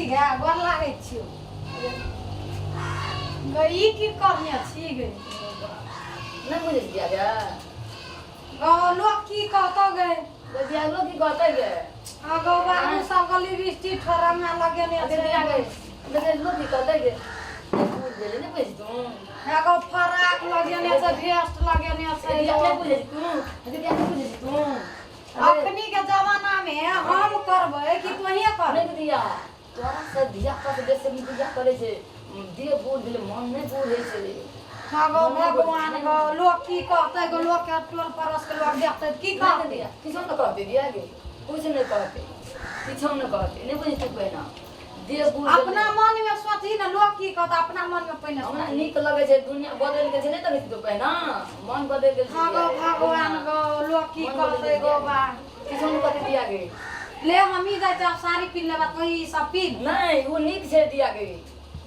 छी गे गोर लागै छियो गई की करने छी गे नहीं बुझे दिया गे लोग की कहतो गे दिया लोग की कहते गे आगो बाबू सब गली बिस्टी ठोरंगा लगेने दिया छै गे लोग की कहते गे बुझ गेले नहीं बुझ तू आगो फराक लगेने छै वेस्ट लगेने छै दिया नहीं बुझे तू दिया नहीं बुझे तू अखनी के जमाना में हम करबै कि तोहिए कर नहीं दिया तोरा से दिया का जैसे भी दिया करे छे दिए बोल दिले मन नहीं बोले छे आगो भगवान गो लोग की कहते गो लोग के टोल परस के लोग देखते की कहते दिया किछो न कहते दिया गे कुछ नहीं कहते किछो न कहते नहीं बुझे तू कहना दिए बोल अपना मन में सोची ना लोग की कहता अपना मन में पहिने हमरा नीक लगे छे दुनिया बदल के छे नहीं तो तू कहना मन बदल के आगो भगवान गो लोग की कहते गो बा किछो न कहते दिया गे ले हमी जाते अब साड़ी पहन लेबा तो ई सब पहन नहीं वो नीक छे दिया गे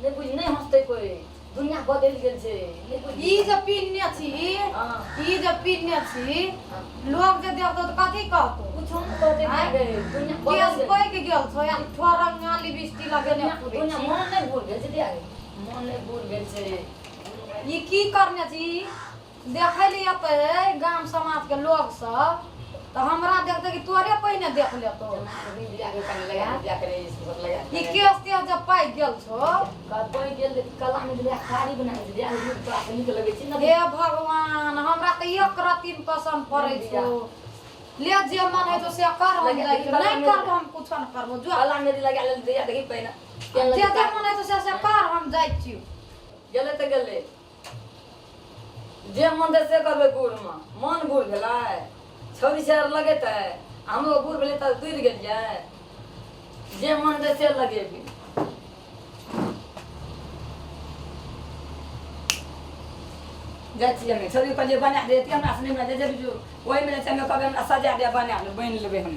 नहीं बुझ नहीं हंसते कोई दुनिया बदल गेल छे नहीं बुझ ई जे पहनने छी हां ई जे पहनने छी लोग जे देखतो तो कथि कहतो कुछो न कहते दिया गे दुनिया केस बदल कोई के गेल छो या ठोरंगा लिपस्टिक लगेने पूरे दुनिया मन नहीं भूल गेल छे दिया गे मन नहीं भूल गेल छे ई की करने छी देखै लिए अते गांव समाज के लोग सब तो हमरा देखते कि तोरे पहिने देख लेतो दिया गे कने लगा दिया करे सब लगा ई केस ते जब पाई गेल छो कोई गेल कला में दिया खाड़ी बना के दिया गे तो नीक लगे छे ना हे भगवान हमरा त एक रत्ती पसंद पड़ै छो ले जे मन है तो से कर हम नहीं करब हम कुछ न करबो जो कला में लगा ले दिया देखी पहिना जे जे मन है तो से कर हम जाय छी गेले त गेले जे मन दे से करबे गुड़ में मन गुड़ भेलै छौरी चार लगेते हमरो गुड़ भेलै त दूर गेलियै जे मन दे से लगेबी जाती हमें छौरी को जे बना देती हमरा से नहीं बना दे जे ओही में से हमें कभी हमरा सजा दे बना ले बन लेबे हम